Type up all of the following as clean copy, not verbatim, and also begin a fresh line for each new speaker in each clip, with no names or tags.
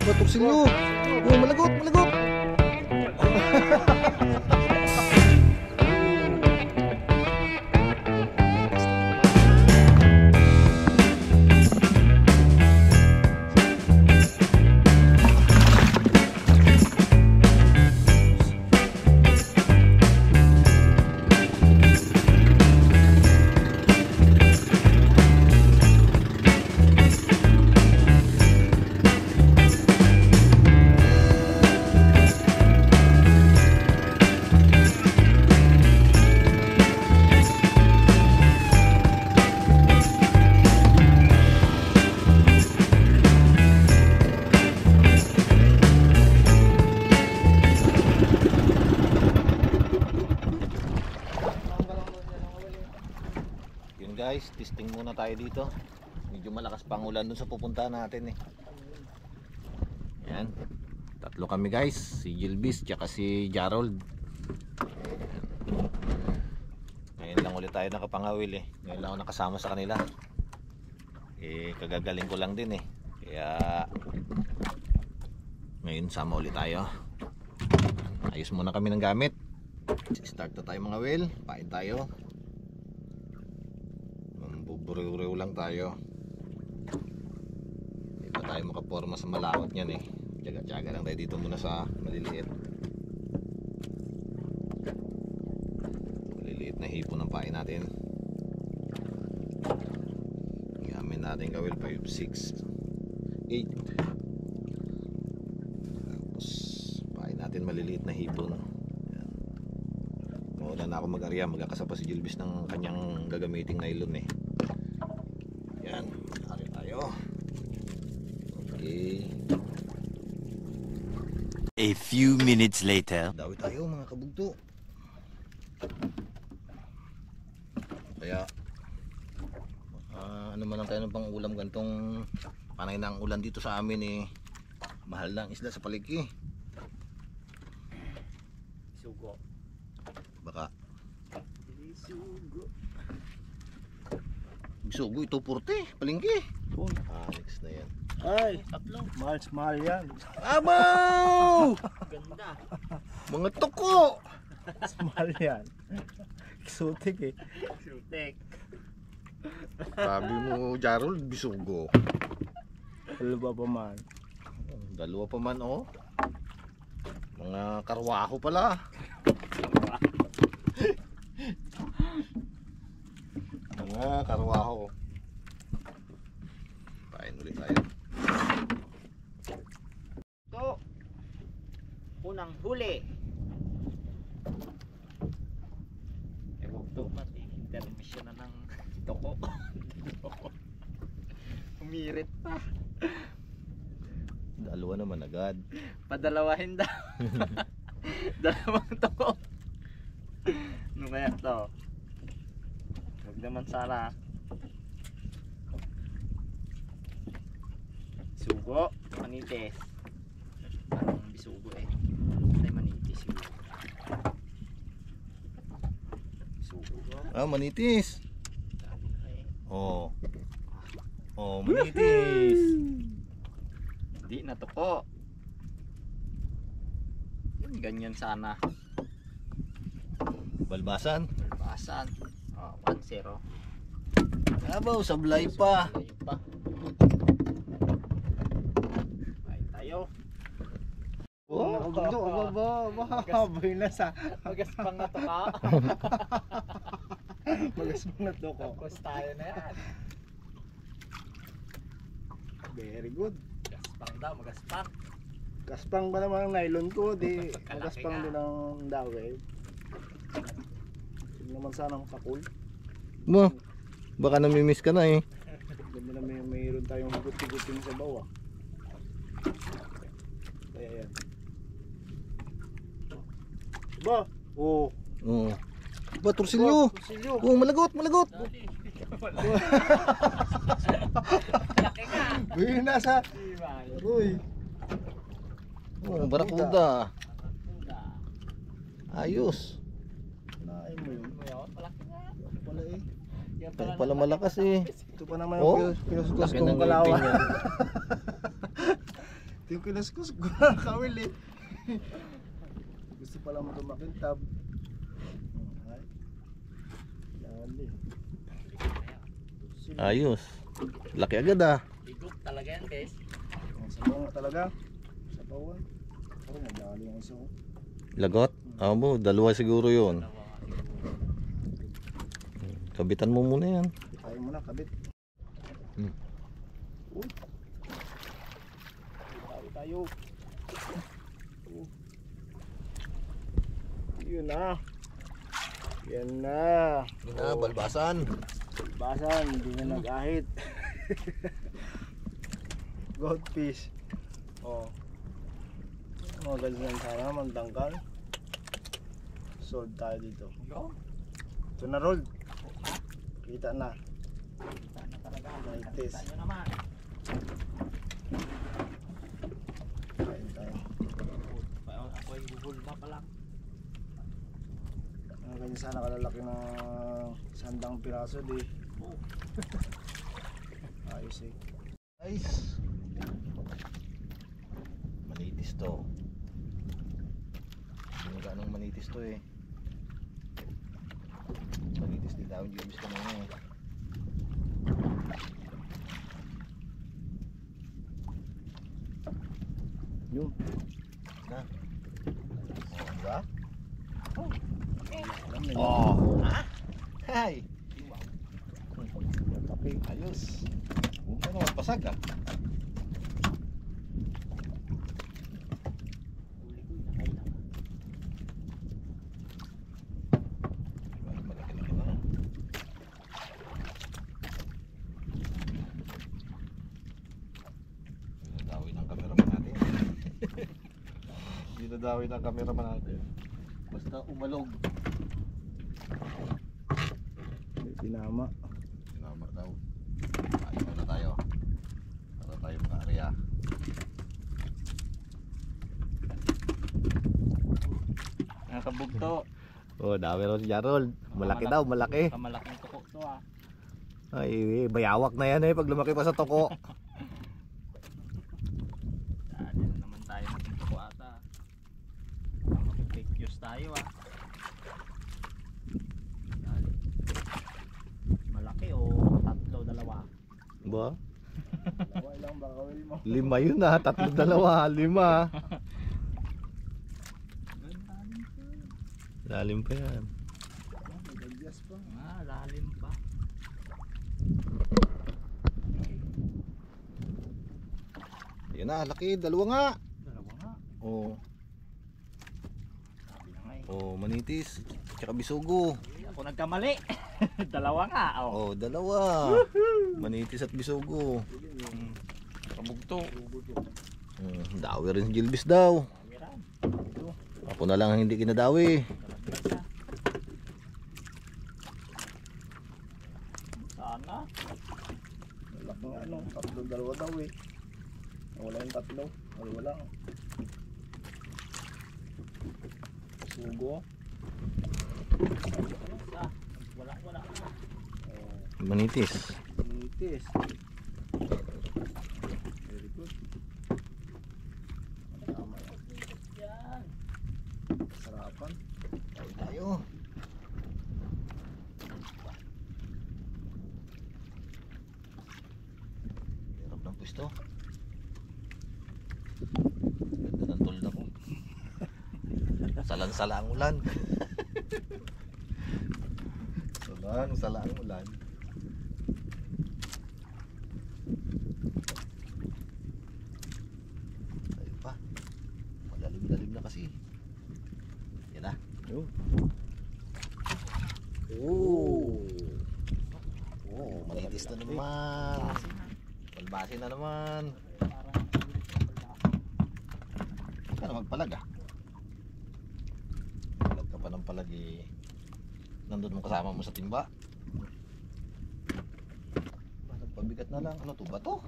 Batuksin nyo. Oh, malagot, malagot. Guys, testing muna tayo dito. Medyo malakas pang ulan dun sa pupuntahan natin eh. Yan. Tatlo kami guys, si Gilbis tsaka si Jarold. Ngayon lang ulit tayo nakapangawil eh. Ngayon lang ako nakasama sa kanila. Eh kagagaling ko lang din eh. Kaya ngayon sama ulit tayo. Ayos muna kami ng gamit. Start na tayo mga wil. Pain tayo. Buriw-riw lang tayo. Hindi pa tayo makaporma sa malawak niyan eh. Tiyaga-tiyaga lang tayo dito muna sa maliliit. Maliliit na hipon ng pain natin. Gamit natin gawil 5, 6, 8. Tapos pain natin maliliit na hipon. Muna na ako mag-arya. Magkakasapa si Gilbis ng kanyang gagamiting nylon eh. Yan, ari tayo. Okay.
A few minutes later.
Dawi tayo mga kabugto. Kaya ano man ang tayo ng pang-ulam gantong panay na ang ulan dito sa amin eh. Mahal na ang isda sa palengke.
Sugo.
Baka
Sugo.
Bisugo ito porte, palengke. Alex na yan.
Ay, tatlo. Mahal yan.
Abaw!
Ganda.
Mga toko!
Mahal yan. Exotic eh. Exotic.
Sabi mo, Jarold, bisugo.
Dalawa pa man.
Dalawa pa man oh. Mga karwaho pala. Mga karwaho. Pain ulit tayo.
Ito, unang huli. Ewan to, pati intermission na ng toko. Umirit pa.
Dalawa naman agad.
Padalawahin daw. Dalawang toko. Ano kaya to? Huwag naman sana. Sugo, manitis. Parang bisugo eh. Ay manitis siguro. Sugo.
Manitis.
Ay,
Oh. Oh, manitis.
hindi na toko. Yun, ganyan sana.
Balbasan.
Basan. Oh, 1-0.
Abaw, sablay pa.
Sablay pa. Ay tayo.
Oh, mahahaboy na sa
Magaspang na to ka.
magaspang na to ko.
Tapos tayo na yan.
Very good.
Gaspang daw, magaspang.
Gaspang ba naman ang nylon ko? Di
Kalaki
magaspang
nga.
din ang daway. Hindi naman sana ang pakul.
Mo, baka namimiss ka na eh.
Ganda na mayroon tayong guti-guting sa bawah. Kaya yan. Ba? Oo.
Oo. Ba, tursilyo.
Tursilyo.
Oh, malagot, malagot.
Laki nga.
Uy, nasa. Uy.
Oh, barakuda. Ayos.
Nain mo yun.
Malaki nga.
Wala eh.
Yan
Kaya pala malakas eh.
Ito pa naman
Oh,
ang pinusukos
laki
kong
ng
kalawa.
ngipin niya.
Ito yung kinaskus ko na kawil eh. Gusto pala mo tumakintab. Ay. Dali.
Ayos. Laki agad ah.
Higop talaga yan guys.
Sabaw nga talaga. Sabawan. Parang nadali ang isa ko.
Lagot? Amo, dalawa siguro yun. Kabitan mo muna yan.
Tayo muna, kabit.
Hmm.
Uy. Tayo. Yun na. Yan na.
Yun na, balbasan.
Basan, hindi na nag-ahit. Goldfish. Oh. Mga ganyan sana, mandangkal. Sold tayo dito. Ito na roll. Kita na.
Kita na talaga.
Maitis.
Kita nyo naman.
Kain tayo.
Ako'y bubulma pa lang.
Mga ganyan sana kalalaki na sandang piraso di. Ayos eh.
Nice. Manitis to. Hindi mo ganong manitis to eh. Manitis din daw yung James ka naman eh.
Yun.
Na. Oh, diba?
Alam na yun.
Oh. Ha? Hay.
Kape.
Ayos. Huwag ka naman pasag ah.
Huli ko yun. Ay naman.
Ay, malaki-laki na. Dinadawi ng cameraman natin. Dinadawi ng cameraman natin. Basta umalog.
May pinama.
Sinama daw. Kain muna tayo. Para tayo maka-area.
Nakabugto.
Oh, dami rin si Jarol. Malaki daw, malaki.
Kamalaking tuko to ah.
Ay, bayawak na yan eh pag lumaki pa sa toko.
Dali na naman tayo ng tuko ata. Mag-fake news tayo ah. Dali. Malaki o tatlo, dalawa.
Ba?
Dalawa ilang bakawil mo.
5 yun ah, 3, 2, 5. Lalim pa yan.
May dagyas pa.
Ah, lalim pa.
Yun na, laki, 2 nga.
Dalawa nga.
Oh,
Sabi na nga eh.
oh, manitis, tsaka bisugo.
Ako nagkamali. Dalawa nga.
Oh,
Oh.
2. Manitis at bisugo.
Kabugto.
Dawi rin si Gilbis daw.
Awiran.
Ako na lang ang hindi kinadawi.
Kalabasa. Sana.
Malaki nga ano. Tatlo, dalawa daw eh. Wala yung tatlo. Dalawa lang. Sugo.
Kalabasa. Wala na.
Manitis.
Nitis. Very good. Tama yan.
Yan.
Sarapan.
Tayo. Hirap ng pwesto. Ganda ng tulda ko. Salan-sala ang ulan. Salang-sala ang ulan. Ayun pa. Malalim-lalim na kasi. Yan na.
Yun.
Oh. Oh, manitis na naman. Balbasi na naman.
Parang
Huwag ka na magpalag ah. Palag ka pa ng palag eh. Nandun mo kasama mo sa timba. Pabigat na lang. Ano to ba to?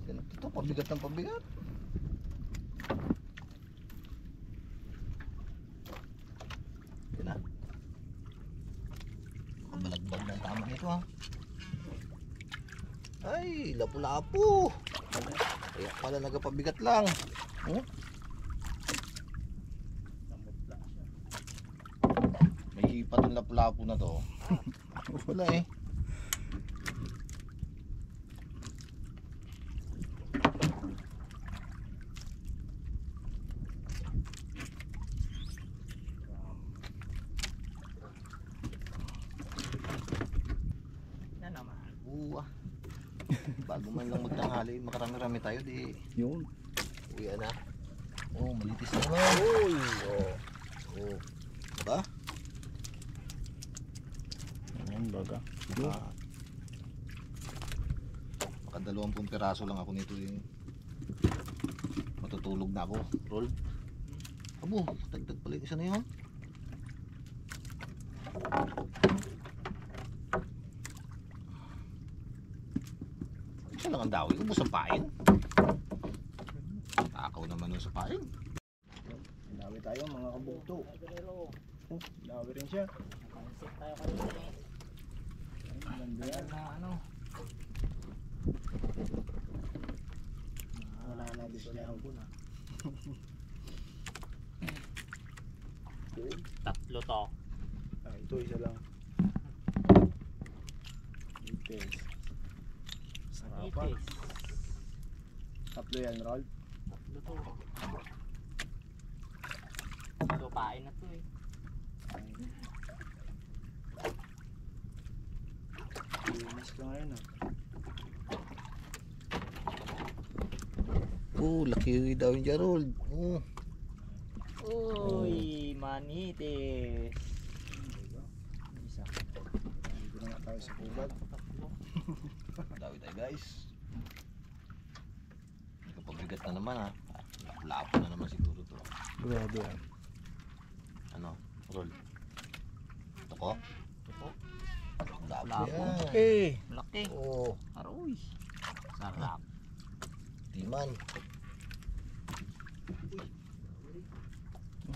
Yan ito, pabigat ng pabigat. Yan na. Balagbag na ang tama nito ha. Ay, lapu-lapu. Kaya pala nagapabigat lang. Oh,
Namutla siya.
may hipa tong lapu-lapu na to. Wala eh.
Yan naman.
Bago man lang magtanghali, makarami-rami tayo di.
Yun.
Uwi na. Oh, malitis na naman. Uy, oh. Oh. Diba?
Ayan baga.
Ah. Makadalawampung piraso lang ako nito eh. Matutulog na ako. Roll. Abo, tagtag pala yung isa na yun. Isa lang ang dawi. Ubus ang pain. Takaw naman nun sa pain.
Dami tayo mga kabugto. Oh, dami rin siya.
Nakansip tayo kanina eh.
Ganda
Ayan
yan.
na ano.
Wala na disyahan ko na.
Tatlo to.
Ah, ito isa lang. Itis. Sarapan.
Itis.
Tatlo yan, Rol.
Tatlo to. Lupain na to eh.
Linis ka ngayon ah.
Oh, laki daw yung Gerald. Oh.
Uy, manitis.
Isa. Dito na nga tayo sa pugad.
Dawi tayo guys. Nagpapabigat na naman ha. Lapo na naman siguro to.
Grabe yan.
Ano? Roll. Toko?
Ito.
Lapo
Lapo.
yan.
Eh!
Laki.
Oh,
Aroy. Sarap.
timan.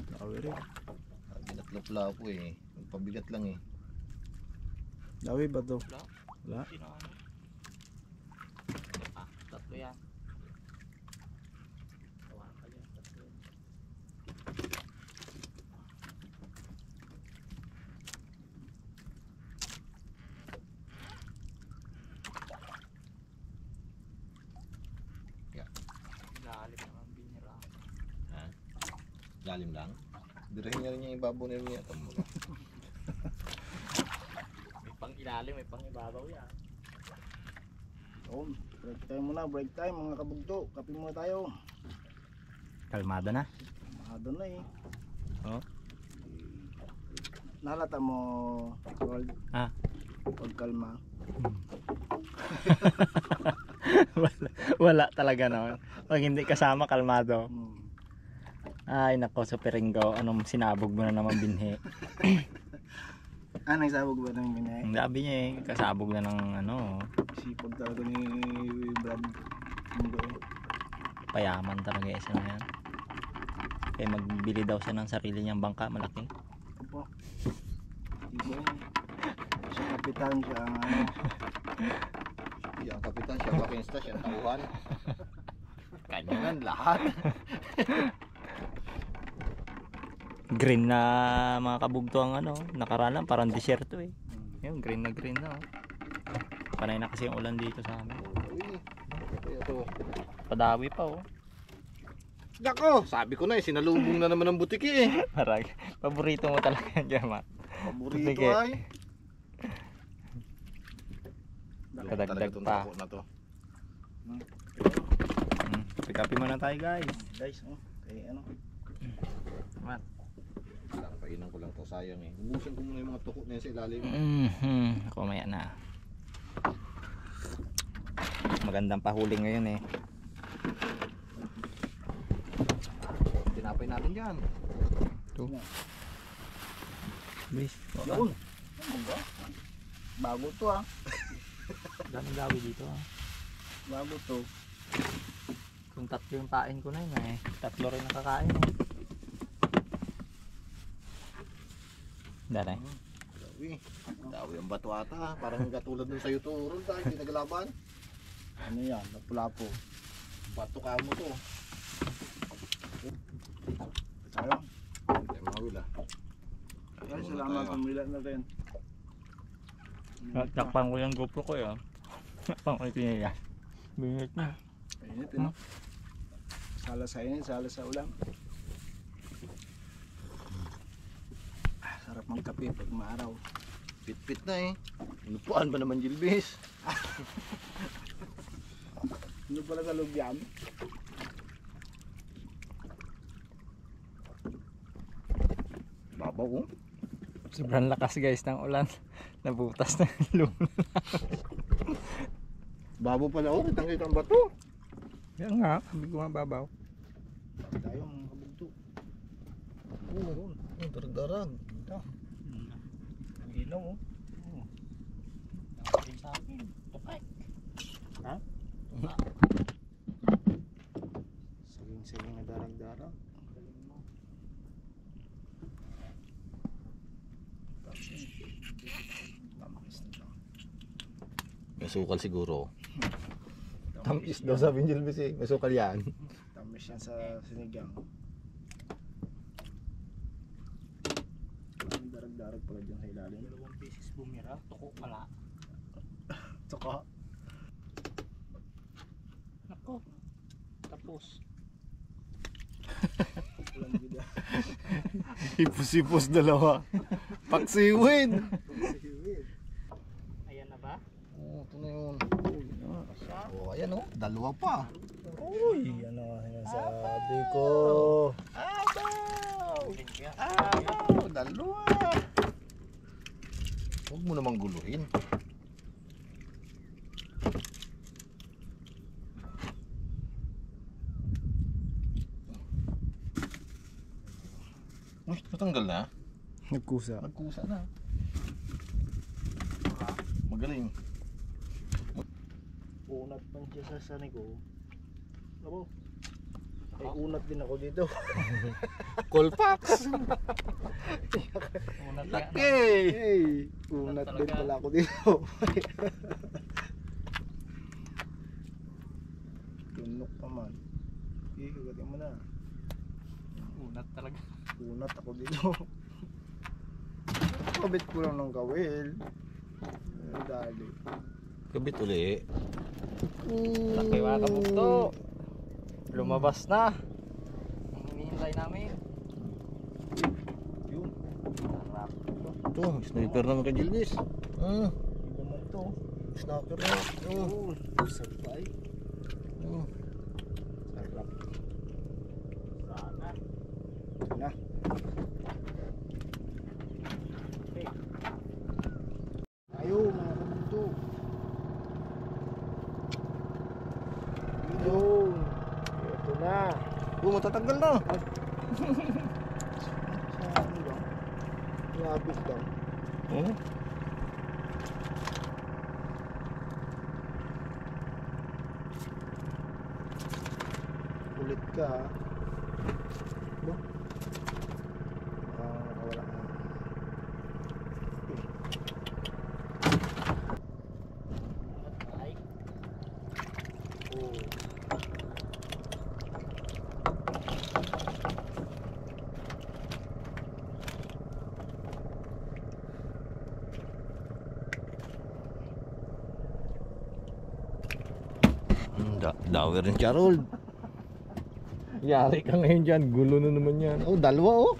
Dawi rin.
Ginatlapo eh. Nagpabigat lang eh.
Dawi ba to? Wala.
Sino ano? Ah, tatlo yan. Tawa ka yan. Tatlo yan.
Yeah.
Lalim naman binira.
Ha? Lalim lang. Dirahin niya rin yung ibabaw na niya.
May pang ilalim, may pang ibabaw yan.
Oh, break time muna, break time mga kabugto. Kape muna tayo.
Kalmado na.
Mahado na eh.
Oh.
Nalata mo, Rol.
Ah.
Pagkalma.
Wala talaga naman. Pag hindi kasama kalmado.
Hmm.
Ay nako, Super Ringo, anong sinabog mo na naman binhi?
Ah, nagsabog ba ng minay?
Ang sabi niya eh, kasabog na ng ano,
Sipag talaga ni Brad. Mundo eh.
payaman talaga isa na yan. Kaya magbili daw siya ng sarili niyang bangka, malaki.
Opo. Iba yun. Siya kapitan, siya ang ano.
Yung kapitan, siya makinsta, siya tauhan. Kanyan lahat.
Green na mga kabugto ang ano, nakaraan parang desierto eh. Yung green na oh. Panay na kasi yung ulan dito sa amin.
Uy, ito.
Padawi pa oh.
Dako, sabi ko na eh, sinalubong na naman ng butiki eh.
Parang paborito mo talaga yan, Germa.
Paborito
Sige.
ay.
Kadagdag
Talaga tong
pa.
tako na to.
Kape muna tayo guys.
Guys, oh. Kaya ano.
Painan ko lang to, sayang eh. Ubusin ko muna yung mga tuko na yan sa ilalim.
Kumaya na. Magandang pahuli ngayon eh.
Tinapay natin dyan.
Ito. Bis.
Yun. Ano ba? Bago to ah.
Daming gawi dito ah.
Bago to.
Kung tatlo yung pain ko na yun eh. Tatlo rin nakakain eh. Dali.
Dawi. Dawi ang bato ata. Parang katulad nun sa'yo to. Ron tayo, hindi naglaban.
Ano yan? Lapu-lapo. Patuka mo to. Sayang.
Hindi mawil ah.
Ay, salamat. Pumila na rin.
Takpan ko yung GoPro ko yun. Takpan ko yung pinila. Binit na.
Init, no? Sala sa init, sala sa ulam. Sarap magkape pag maaraw.
Pit-pit na eh. Inupuan ba naman Gilbis?
Ano pala sa lubyan?
Babaw oh.
Sobrang lakas guys ng ulan. Nabutas na yung luna.
Babaw pala oh. Kitang-kita ang bato.
Yan nga, sabi ko mababaw.
Tayo mga kabugto.
Oo. Darag-darag.
Ang ilaw oh.
Nakapin sa akin. Tukay.
Ha? Saging-saging na darag-darag. Tamakis na to.
May sukal siguro. Tamis daw sabi ni Gilbis eh. May sukal yan.
Tamis yan sa sinigang. Ang darag-darag pala dyan sa ilalim.
2 pieces bumira. Tuko pala.
Tsaka,
Ako. Tapos.
walang bida.
Ipos-ipos dalawa. Paksiwin.
Ayan na ba?
Oo, ito na yun. Oh, ayan oh. Dalawa pa.
Uy, ano ang sabi ko?
Abaw! Abaw! Dalawa! Huwag mo namang guluhin. Uy, natanggal na.
Nagkusa.
Nagkusa na. Magaling.
Unat man siya sa sanig ko. Abo. Ay, unat din ako dito.
Colpax!
Unat
Laki!
Hey, unat din pala ako dito. Tunok pa man. Okay, kagatin mo na.
Unat talaga.
Unat ako dito. Kabit ko lang ng kawil. Ay, dali.
Kabit uli.
Laki mga kabugto. Lumabas na. Ang hinihintay namin.
Yun.
Harap.
Ito, sniper naman kay Gilbis.
Iba man to.
Sniper na.
Oh, sabay. Sarap.
Sana.
Na. Ayo mga kabugto. Yun. Ito na.
Matatanggal na.
Sa ano ba? Labis daw. Kulit ka ha. Ba? Nakawala ka na.
Ay.
Oh.
Dawer rin Charol. Yari ka ngayon dyan. Gulo na naman yan. Oh, dalawa oh.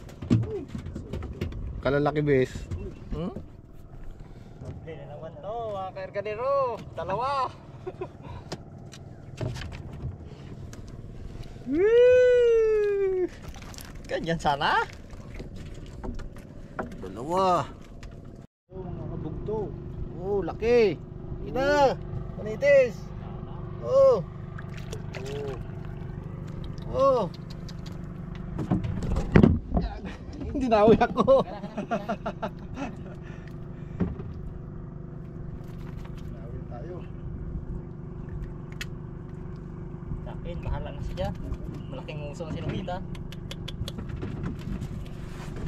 Kalalaki bes.
Doble na naman to mga kaerganero. Dalawa. Woo! Ganyan sana.
Dalawa.
Oh, mga kabugto.
Oh, laki. Ina. Manitis. Oh. Oh. Hindi nawi ako.
Nawin tayo.
Sa akin, bahala na siya. Malaking uso ang sinubita.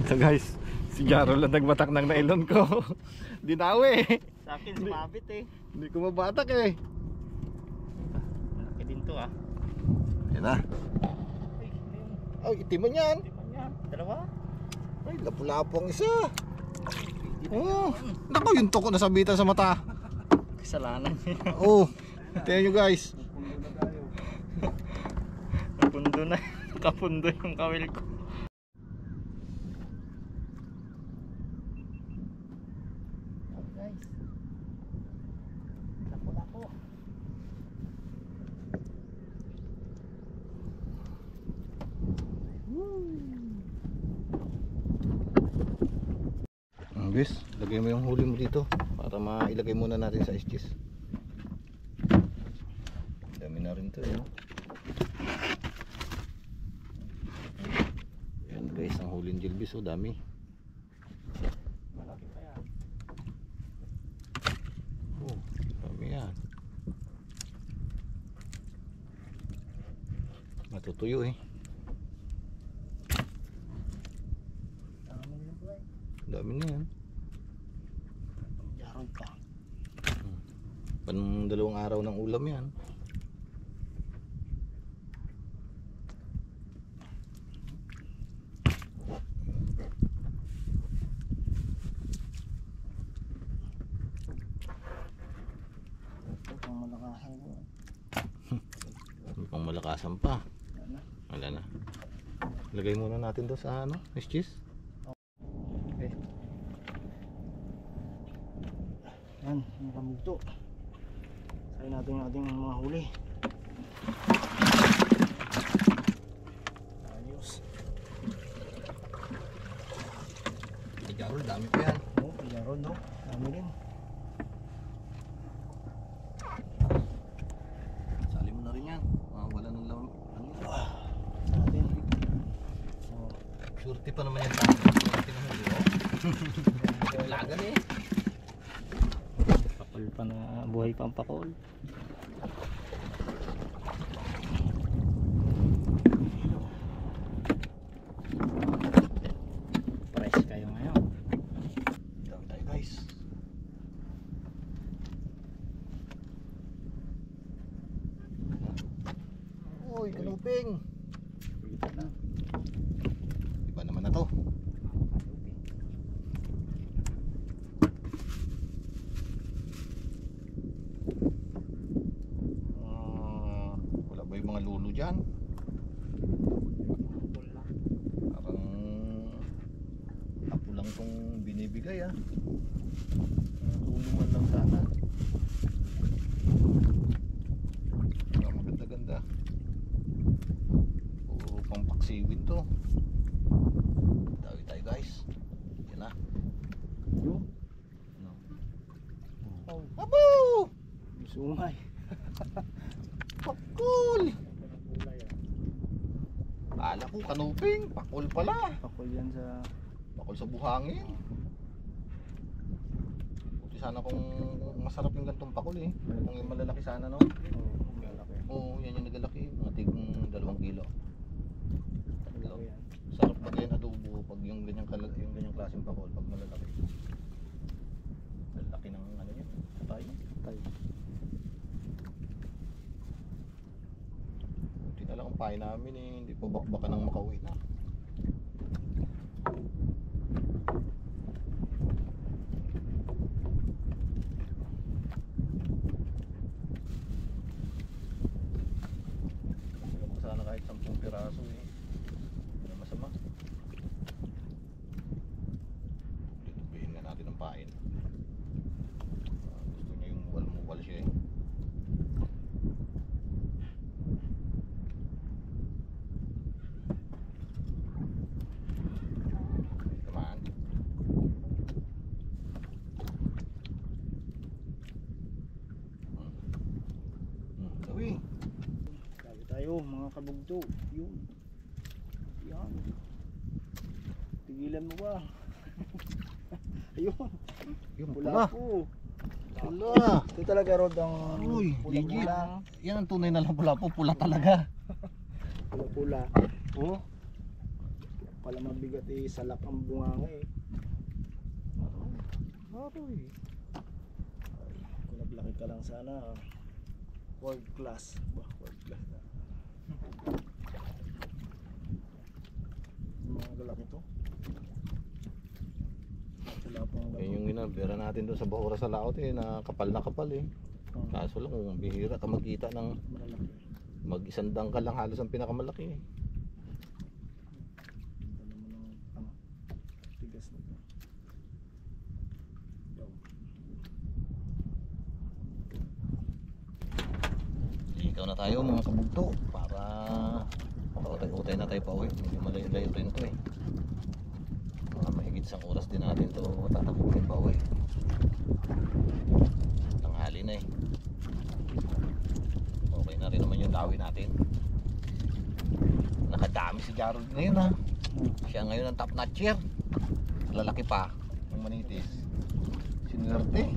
So guys, si Jarol lang nagbatak ng nailon ko. Dinawi.
Sa akin, sumabit eh.
Hindi ko mabatak eh.
Malaki din to ah.
Yan na. Ay, itiman yan.
Dalawa?
Ay, lapu-lapu ang isa. Oh, naku, yung tuko na sabitan sa mata.
Kasalanan niya.
Oh, tingnan nyo guys.
Napundo na. Nakapundo yung kawil ko. Guys. Lapo-lapo.
Bis, lagay mo yung huli mo dito para mailagay muna natin sa ischis. Dami na rin to, eh. Yan guys, ang huling jilbis, oh, dami.
Malaki pa yan.
Oh, dami yan. Matutuyo eh. Dami na yan.
Yaron pa.
Panong 2 araw ng ulam yan.
Pang malakasan ko.
May pang malakasan pa. Wala na. Lagay muna natin to sa ano, ischis.
Okay. Yan, yung kamugto. Sayin natin yung ating mga huli. Ayos.
Igarol, dami pa yan.
Oh, yaron no. Dami din.
Sali mo na rin yan. Wala ng laman.
Sa atin. Oh.
Surti pa naman yan. Lagan eh.
Pakol pa na. Buhay pa ang pakol. Fresh kayo ngayon.
Dami tayo guys. Uy, kanuping. Iba naman na to. Wala ba yung mga lulo dyan? Parang apo lang tong binibigay ah. Lulo man lang sana. Maganda-ganda. Puro pampaksiwin to. Dawi tayo guys. Yan na.
Yun.
No.
Oh.
Abo!
Sungay.
Pakul! Kala ko kanuping. Pakul pala.
Pakul yan sa...
Pakul sa buhangin. Buti sana kung masarap yung gantong pakul eh. Kung yung malalaki sana no.
Oh, malaki.
Oo, yan yung nagalaki. Mga tigong 2 kilo.
Malaki yan.
Sarap pag yan adobo pag yung ganyang klaseng pakul pag malalaki. Lalaki ng ano yun. Tayo.
Tayo.
Buti na lang ang pahay namin eh. Hindi pa bakbaka nang makauwi na. Sana kahit 10 piraso eh. Hindi na masama. Tutubihin na natin ang pain. Gusto niya yung muwal-muwal siya eh. Tamaan. Gawi.
Sabi tayo mga kabugto. Yun. Yan. Tigilan mo ba? Ayun.
Yung
Pula
pula.
po.
Pula.
Ito talaga Rod ang
Uy,
pula-pula.
yan ang tunay na lang pula po. Pula talaga.
Pula-pula. Oh. Pala mabigat eh. Salak ang bunganga eh. Aroy. Kung naglaki ka lang sana. World class. Bah, world class na. Mga galaki to. Wala pang
Yun yung ginabira natin doon sa Bahura sa Laot eh, na kapal eh. Kaso lang kung bihira ka magkita ng
Malalaki.
mag-isang dangkal lang halos ang pinakamalaki eh.
Dala mo ng ano, tigas na to. Yaw.
Ikaw na tayo mga kabugto para utay-utay na tayo pa uwi. Medyo malayo-layo rin to eh. Mga mahigit isang oras din natin to tatapukin pa uwi. Tanghali na eh. Okay na rin naman yung dawi natin. Nakadami si Jarod ngayon ha. Siya ngayon ang top notcher. Lalaki pa yung manitis. Sinwerte.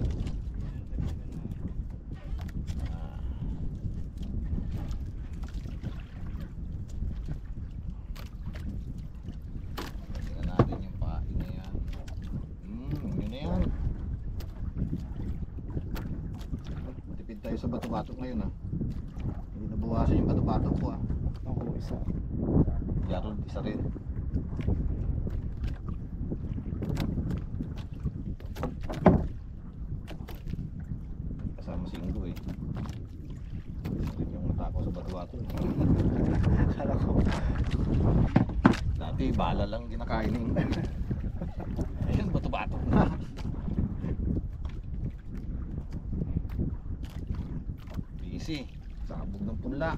Tingnan natin yung pain na yan. Yun na yan. Matipid tayo sa bato-bato ngayon ha. Hindi nabawasan yung bato-bato ko ha.
Ako isa.
Jarod isa rin. Kasama si Ingo eh. Isa rin yung matako sa bato-bato.
Kala ko.
Dati bala lang ginakain ni Ingo. Ayun, bato-bato na. Busy. Sabog ng punla.